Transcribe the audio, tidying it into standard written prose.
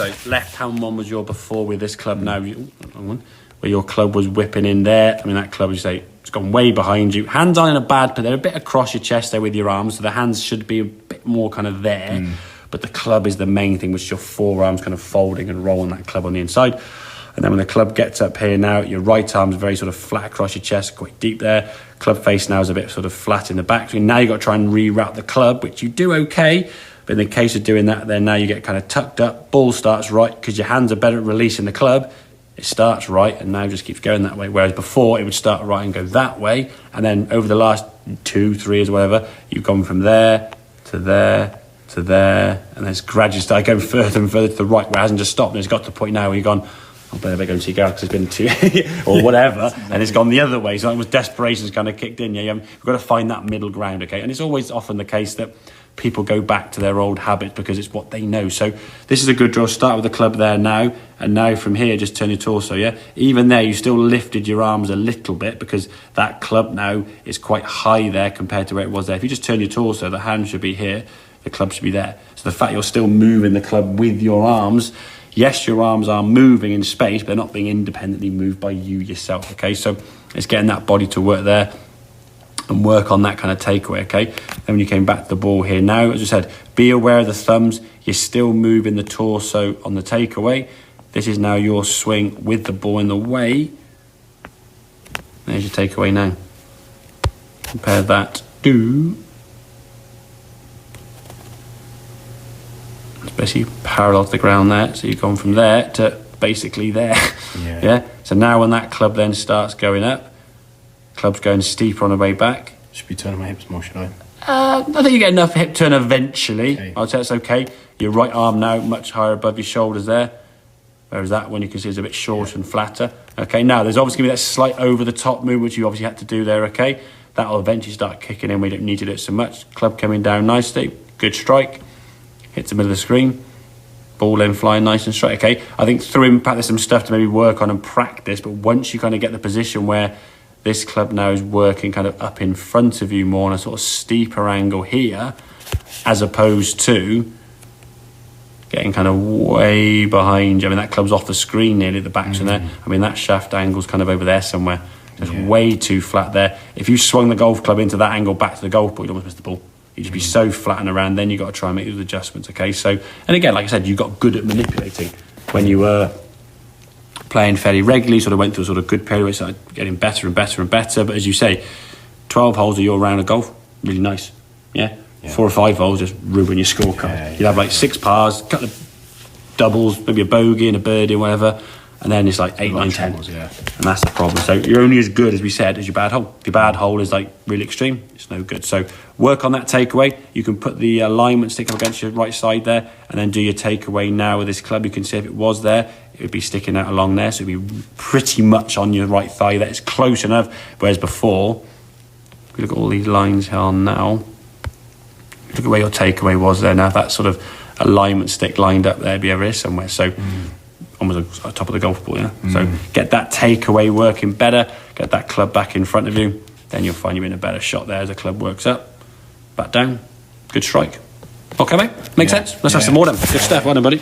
So left hand one was your before with this club now. Wrong one. Where your club was whipping in there. I mean, that club, as you say, it's gone way behind you. Hands aren't in a bad, but they're a bit across your chest there with your arms. So the hands should be a bit more kind of there. But the club is the main thing, which is your forearms kind of folding and rolling that club on the inside. And then when the club gets up here now, your right arm's very sort of flat across your chest, quite deep there. Club face now is a bit sort of flat in the back. So now you've got to try and reroute the club, which you do okay. But in the case of doing that, then now you get kind of tucked up. Ball starts right because your hands are better at releasing the club. It starts right and now just keeps going that way. Whereas before, it would start right and go that way. And then over the last 2, 3 years, whatever, you've gone from there to there to there. And then it's gradually started going further and further to the right, where it hasn't just stopped. And it's got to the point now where you've gone, I better go and see Gareth because it's been 2 or whatever, and it's gone the other way. So it was desperation's kind of kicked in. Yeah, you've got to find that middle ground, okay? And it's always often the case that people go back to their old habits because it's what they know. So this is a good drill. Start with the club there now, and now from here, just turn your torso, yeah? Even there, you still lifted your arms a little bit because that club now is quite high there compared to where it was there. If you just turn your torso, the hand should be here, the club should be there. So the fact you're still moving the club with your arms, yes, your arms are moving in space, but they're not being independently moved by you yourself, okay? So it's getting that body to work there and work on that kind of takeaway, okay? Then when you came back to the ball here now, as I said, be aware of the thumbs. You're still moving the torso on the takeaway. This is now your swing with the ball in the way. There's your takeaway now. Compare that to... basically parallel to the ground there, so you've gone from there to basically there. Yeah. So now when that club then starts going up, club's going steeper on the way back. Should be turning my hips more, should I? I think you get enough hip turn eventually. Okay. I'd say it's okay. Your right arm now much higher above your shoulders there, whereas that one you can see is a bit shorter and flatter. Okay, now there's obviously going to be that slight over the top move which you obviously had to do there. Okay, that'll eventually start kicking in. We don't need to do it so much. Club coming down nicely, good strike. Hits the middle of the screen, ball then flying nice and straight. Okay, I think through impact there's some stuff to maybe work on and practice, but once you kind of get the position where this club now is working kind of up in front of you more on a sort of steeper angle here, as opposed to getting kind of way behind you. I mean, that club's off the screen nearly at the backs in there. I mean, that shaft angle's kind of over there somewhere. Just way too flat there. If you swung the golf club into that angle back to the golf ball, you'd almost miss the ball. You'd just be so flat and around, then you've got to try and make those adjustments, okay? So, and again, like I said, you got good at manipulating. When you were playing fairly regularly, sort of went through a sort of good period, started getting better and better and better. But as you say, 12 holes of your round of golf, really nice, yeah? 4 or 5 holes just ruin your scorecard. You'd have like 6 pars, a couple of doubles, maybe a bogey and a birdie or whatever, and then it's like 8, 9, 10. And that's the problem. So you're only as good, as we said, as your bad hole. If your bad hole is like really extreme, it's no good. So work on that takeaway. You can put the alignment stick up against your right side there and then do your takeaway now with this club. You can see if it was there, it would be sticking out along there. So it'd be pretty much on your right thigh. That is close enough. Whereas before, if you look at all these lines here on now, look at where your takeaway was there. Now that sort of alignment stick lined up there, be over here somewhere. So almost on top of the golf ball, yeah? So get that takeaway working better, get that club back in front of you, then you'll find you're in a better shot there as the club works up. Back down, good strike. Okay, mate? Makes sense? Let's have some more then. Good stuff, well done, buddy.